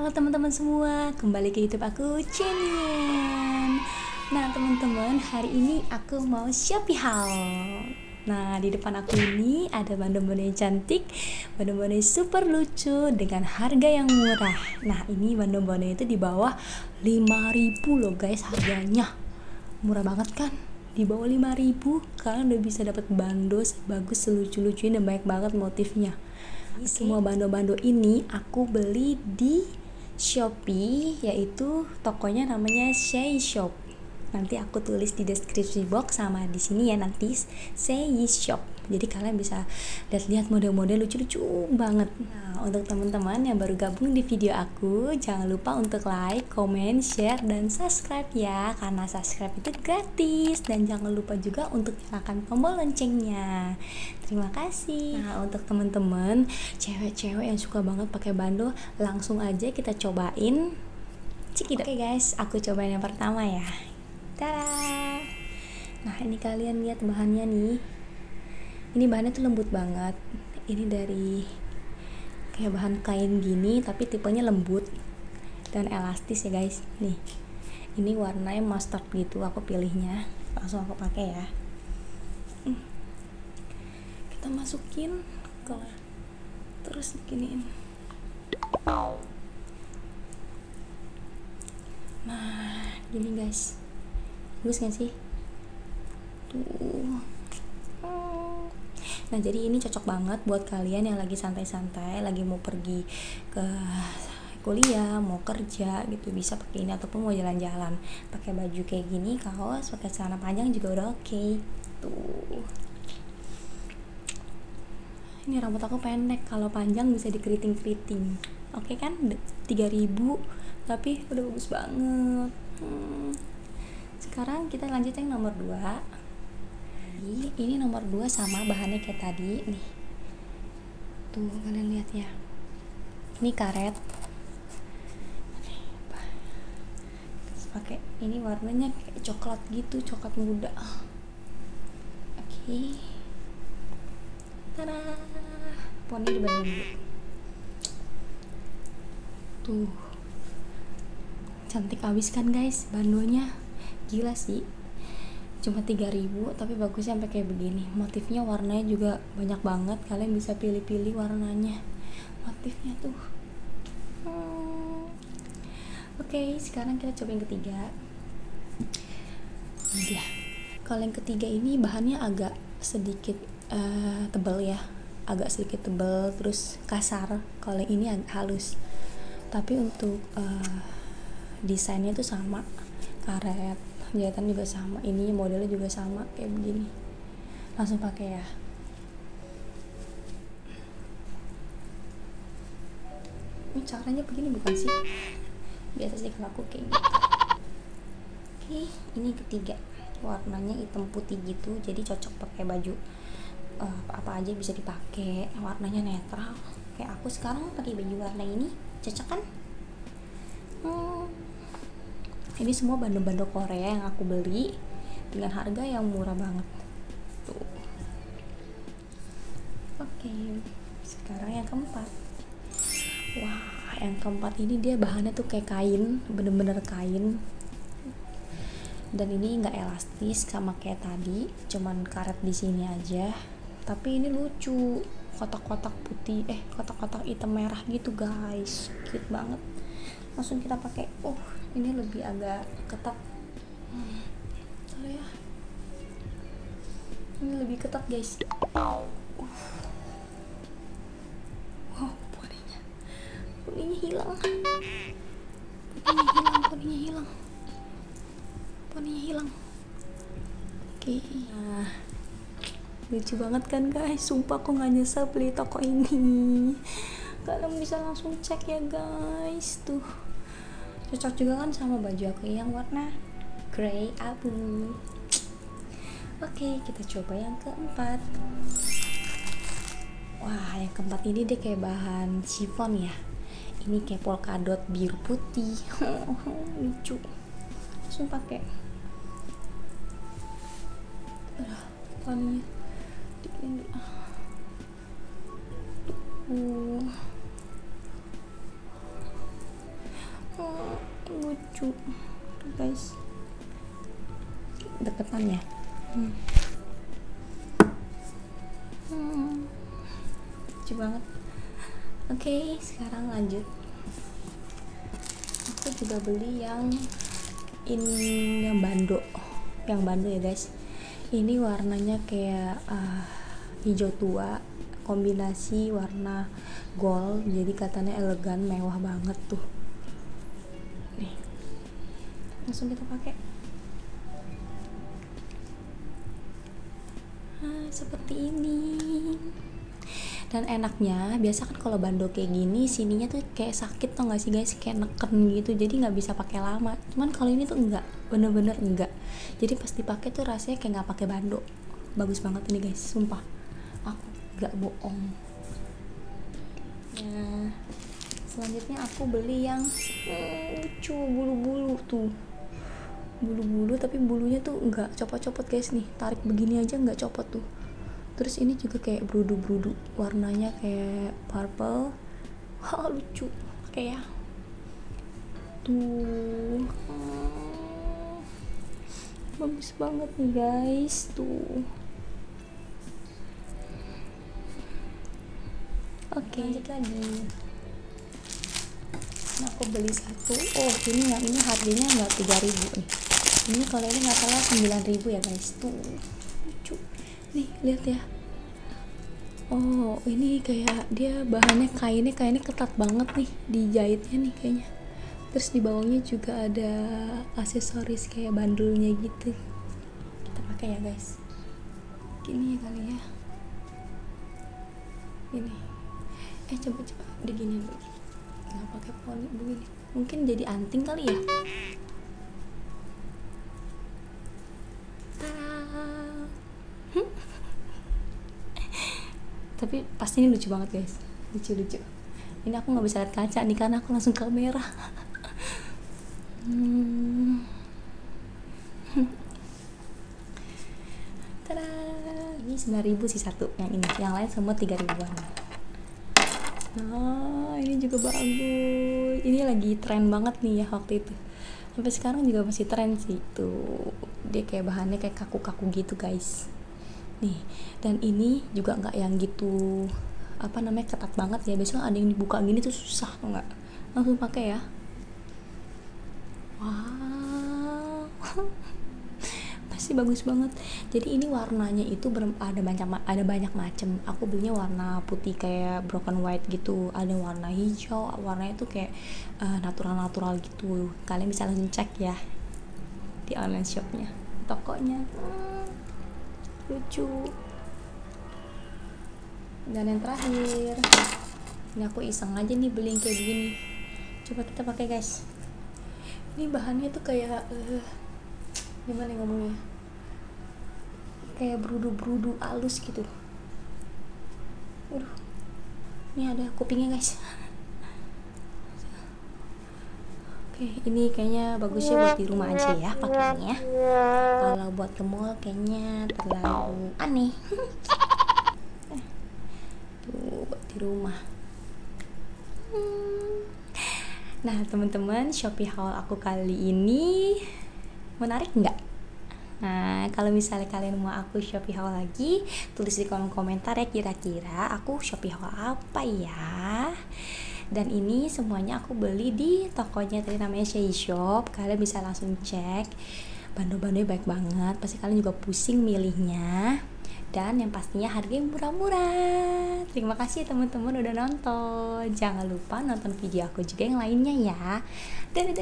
Halo teman-teman semua, kembali ke YouTube aku, Cenian. Nah teman-teman, hari ini aku mau Shopee haul. Nah di depan aku ini ada bando-bando yang cantik, bando-bando yang super lucu dengan harga yang murah. Nah ini bando-bando itu di bawah 5.000 loh guys harganya. Murah banget kan? Di bawah 5.000 kalian udah bisa dapat bando sebagus selucu-lucunya dan banyak banget motifnya. Semua bando-bando ini aku beli di Shopee, yaitu tokonya namanya Shei Shop. Nanti aku tulis di deskripsi box sama di sini ya nanti Shei Shop. Jadi kalian bisa lihat-lihat model-model lucu-lucu banget. Nah, untuk teman-teman yang baru gabung di video aku, jangan lupa untuk like, comment, share, dan subscribe ya. Karena subscribe itu gratis. Dan jangan lupa juga untuk nyalakan tombol loncengnya. Terima kasih. Nah, untuk teman-teman cewek-cewek yang suka banget pakai bando, langsung aja kita cobain. Cekidot. Oke guys, aku cobain yang pertama ya. Tada. Nah, ini kalian lihat bahannya nih. Ini bahannya tuh lembut banget. Ini dari kayak bahan kain gini tapi tipenya lembut dan elastis ya guys. Nih. Ini warnanya mustard gitu, aku pilihnya. Langsung aku pakai ya. Kita masukin ke terus giniin. Nah, gini guys. Bagus gak sih? Tuh. Nah, jadi ini cocok banget buat kalian yang lagi santai-santai, lagi mau pergi ke kuliah, mau kerja gitu, bisa pakai ini, ataupun mau jalan-jalan pakai baju kayak gini, kaos, pakai celana panjang juga udah oke. Tuh. Ini rambut aku pendek, kalau panjang bisa dikeriting-keriting. Oke kan? 3.000 tapi udah bagus banget. Sekarang kita lanjut yang nomor 2. Ini nomor 2 sama bahannya kayak tadi nih. Tuh kalian lihat ya. Ini karet. Terus pakai ini warnanya kayak coklat gitu, coklat muda. Oke. Tada. Poni dibanding dulu. Tuh. Cantik abis kan guys bandonya. Gila sih. Cuma 3.000 tapi bagusnya sampai kayak begini. Motifnya warnanya juga banyak banget, kalian bisa pilih-pilih warnanya, motifnya tuh. Oke, sekarang kita coba yang ketiga. Ini dia. Kalau yang ketiga ini bahannya agak sedikit tebal ya, agak sedikit tebal terus kasar. Kalau yang ini agak halus, tapi untuk desainnya tuh sama, karet jahitan juga sama, ini modelnya juga sama kayak begini. Langsung pakai ya. Ini caranya begini bukan sih? Biasa sih kalau aku kayak gitu. Oke, ini ketiga. Warnanya hitam putih gitu, jadi cocok pakai baju apa aja bisa dipakai. Warnanya netral. Kayak aku sekarang pakai baju warna ini, cocok kan? Ini semua bando-bando Korea yang aku beli dengan harga yang murah banget. Tuh. Oke, sekarang yang keempat. Wah, yang keempat ini dia bahannya tuh kayak kain, bener-bener kain. Dan ini nggak elastis sama kayak tadi, cuman karet di sini aja. Tapi ini lucu, kotak-kotak putih, kotak-kotak hitam merah gitu guys, cute banget. Langsung kita pakai. Ini lebih agak ketat. Sorry ya. Ini lebih ketat guys. Poninya hilang. Poninya hilang. Oke. Nah, lucu banget kan guys. Sumpah aku nggak nyesel beli toko ini. Kalian bisa langsung cek ya guys. Tuh. Cocok juga kan sama baju aku yang warna grey abu. Oke, kita coba yang keempat. Wah, yang keempat ini deh kayak bahan chiffon ya. Ini kayak polkadot biru putih. Lucu. Langsung pakai. Poninya dikin dulu. lucu tuh guys, deketan ya. Lucu banget. Oke, sekarang lanjut. Aku juga beli yang ini, yang bando ya guys. Ini warnanya kayak hijau tua kombinasi warna gold, jadi katanya elegan, mewah banget tuh. Nih, langsung kita pakai. Seperti ini. Dan enaknya, biasa kan kalau bando kayak gini sininya tuh kayak sakit, tau gak sih guys, kayak neken gitu, jadi nggak bisa pakai lama. Cuman kalau ini tuh enggak, bener-bener enggak. Jadi pas dipakai tuh rasanya kayak nggak pakai bando. Bagus banget ini guys, sumpah, aku nggak bohong. Nah, selanjutnya aku beli yang lucu, bulu-bulu tuh, bulu-bulu tapi bulunya tuh nggak copot-copot guys, nih tarik begini aja nggak copot tuh. Terus ini juga kayak brudu-brudu, warnanya kayak purple. Wah, lucu kayak tuh. Bagus banget nih guys tuh. Oke, lanjut lagi. Nah, aku beli satu. Oh, yang ini harganya nggak 3.000 nih. Ini kalau ini nggak salah 9.000 ya guys. Tuh lucu nih, lihat ya. Oh, ini kayak dia bahannya kainnya ketat banget nih, dijahitnya nih kayaknya. Terus di bawahnya juga ada aksesoris kayak bandulnya gitu. Kita pakai ya guys. Gini ya kali ya. Ini. Coba digini dulu. Nggak pakai poni begini. Mungkin jadi anting kali ya. Tapi pasti ini lucu banget guys, lucu. Ini aku nggak bisa lihat kaca nih karena aku langsung kamera. Tada, ini 9.000 sih satu, yang ini, yang lain semua 3.000-an. Nah, ini juga bagus. Ini lagi tren banget nih ya waktu itu. Sampai sekarang juga masih tren sih tuh. Dia kayak bahannya kayak kaku-kaku gitu guys. Nih, dan ini juga nggak yang gitu ketat banget ya. Biasanya ada yang dibuka gini tuh susah tuh, nggak langsung pakai ya. Wow. Pasti bagus banget. Jadi ini warnanya itu ada banyak macam. Aku belinya warna putih kayak broken white gitu, ada warna hijau, warnanya tuh kayak natural gitu. Kalian bisa langsung cek ya di online shopnya, tokonya. Lucu. Dan yang terakhir, ini aku iseng aja nih beli yang kayak begini. Coba kita pakai guys. Ini bahannya tuh kayak gimana ngomongnya, kayak brudu halus gitu. Ini ada kupingnya guys. Oke, ini kayaknya bagusnya buat di rumah aja ya pakainya. Kalau buat ke mall kayaknya terlalu aneh. Tuh, buat di rumah. Nah, teman-teman, Shopee haul aku kali ini menarik nggak? Nah, kalau misalnya kalian mau aku Shopee haul lagi, tulis di kolom komentar ya, kira-kira aku Shopee haul apa ya. Dan ini semuanya aku beli di tokonya tadi, namanya Shei Shop. Kalian bisa langsung cek, bando-bandonya baik banget, pasti kalian juga pusing milihnya. Dan yang pastinya harganya murah-murah. Terima kasih teman-teman udah nonton. Jangan lupa nonton video aku juga yang lainnya ya. Dadah.